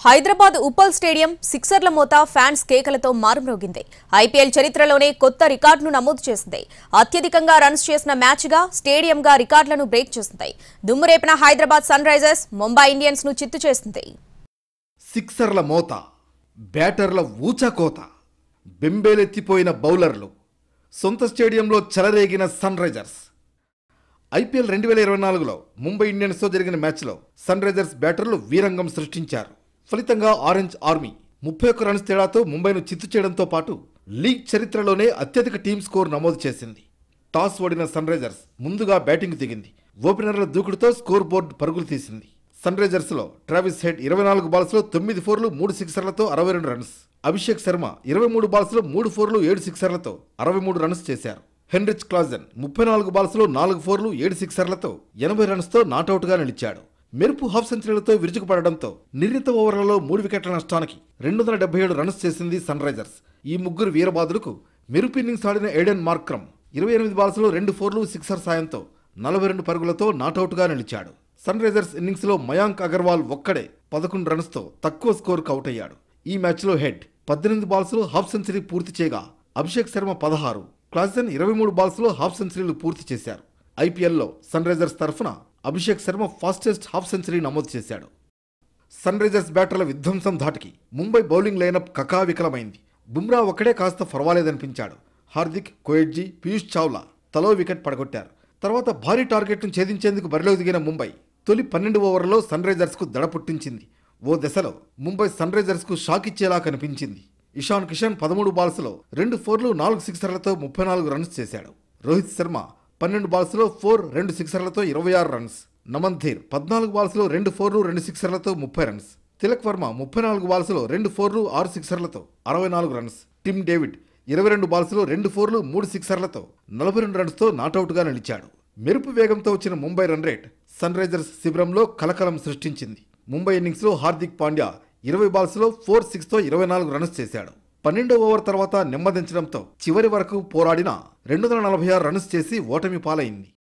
Hyderabad Uppal stadium సిక్సర్ల మోత fans కేకలతో మారుమ్రోగింది. IPL చరిత్రలోనే కొత్త రికార్డును నమోదు చేసింది. అత్యధికంగా రన్స్ చేసిన మ్యాచ్గా స్టేడియంగా రికార్డులను బ్రేక్ చేసింది. దుమ్మురేపిన Hyderabad Sunrisers Mumbai Indians ను చిత్తు చేసింది. సిక్సర్ల మోత, బ్యాటర్ల ఊచకోత, బెంబేలెత్తిపోయిన బౌలర్లు, సొంత స్టేడియంలో చెలరేగిన సన్ రైజర్స్. ఐపీఎల్ 2024లో ముంబై ఇండియన్స్తో జరిగిన మ్యాచ్లో సన్ రైజర్స్ బ్యాటర్లు వీరంగం సృష్టించారు. ఫలితంగా ఆరెంజ్ ఆర్మీ 31 రన్స్ తేడాతో ముంబైను చిత్తు చేయడంతో పాటు లీగ్ చరిత్రలోనే అత్యధిక టీమ్ స్కోర్ నమోదు చేసింది. టాస్ ఓడిన సన్ రైజర్స్ ముందుగా బ్యాటింగ్ దిగింది. ఓపెనర్ల దూకుడుతో స్కోర్ బోర్డు పరుగులు తీసింది. సన్ రైజర్స్లో ట్రావిస్ హెడ్ 24 బాల్స్లో 9 ఫోర్లు 3 సిక్సర్లతో 62 రన్స్, అభిషేక్ శర్మ 23 బాల్స్లో 3 ఫోర్లు 7 సిక్సర్లతో 63 రన్స్ చేశారు. హెన్రిచ్ క్లాజన్ 34 బాల్స్లో 4 ఫోర్లు 7 సిక్సర్లతో 80 రన్స్తో నాటౌట్గా నిలిచాడు. మెరుపు హాఫ్ సెంచరీలతో విరుచుకుపడడంతో నిర్ణీత ఓవర్లలో 3 వికెట్ల నష్టానికి 277 రన్స్ చేసింది సన్ రైజర్స్. ఈ ముగ్గురు వీరబాదులకు మెరుపు ఇన్నింగ్స్ ఆడిన ఎడెన్ మార్క్రమ్ 28 బాల్స్లో 2 ఫోర్లు సిక్సర్ సాయంతో 42 పరుగులతో నాటౌట్గా నిలిచాడు. సన్ రైజర్స్ ఇన్నింగ్స్లో మయాంక్ అగర్వాల్ ఒక్కడే 11 రన్స్తో తక్కువ స్కోర్కు అవుట్ అయ్యాడు. ఈ మ్యాచ్లో హెడ్ 18 బాల్స్లో హాఫ్ సెంచరీ పూర్తి చేయగా అభిషేక్ శర్మ 16, క్లాజన్ 23 బాల్స్లో హాఫ్ సెంచరీలు పూర్తి చేశారు. ఐపీఎల్లో సన్ రైజర్స్ తరఫున Abhishek Sharma fastest half century నమోదు చేశాడు. సన్ రైజర్స్ బ్యాటర్ల విధ్వంసం ధాటికి ముంబై బౌలింగ్ లైనప్ కకావికలమైంది. బుమ్రా ఒక్కడే కాస్త పర్వాలేదనిపించాడు. హార్దిక్, కోయెట్జీ, పీయూష్ చావ్లా తలో వికెట్ పడగొట్టారు. తర్వాత భారీ టార్గెట్ను ఛేదించేందుకు బరిలోకి దిగిన ముంబై తొలి 12 ఓవర్లలో సన్ రైజర్స్కు దడ పుట్టించింది. ఓ దశలో ముంబై సన్ రైజర్స్కు షాక్ ఇచ్చేలా కనిపించింది. ఇషాన్ కిషన్ 13 బాల్స్లో 2 ఫోర్లు 4 సిక్సర్లతో 34 రన్స్ చేశాడు. రోహిత్ శర్మ 12 బాల్స్లో 4, 2 సిక్సర్లతో 26 రన్స్. నమన్ ధీర్ 14 బాల్స్లో 2 ఫోర్లు 2 సిక్సర్లతో 30 రన్స్. తిలక్ వర్మ 34 బాల్స్లో 2 ఫోర్లు 6 సిక్సర్లతో 64 రన్స్. టిమ్ డేవిడ్ 22 బాల్స్లో 2 ఫోర్లు 3 సిక్సర్లతో 42 రన్స్తో నాటౌట్గా నిలిచాడు. మెరుపు వేగంతో వచ్చిన Mumbai run rate Sunrisers శిబిరంలో కలకలం సృష్టించింది. ముంబై ఇన్నింగ్స్లో హార్దిక్ పాండ్యా 20 బాల్స్లో 4 6తో 24 రన్స్ చేశాడు. 12వ ఓవర్ తర్వాత నెమ్మదించడంతో చివరి వరకు పోరాడిన 246 రన్స్ చేసి ఓటమి పాలైంది.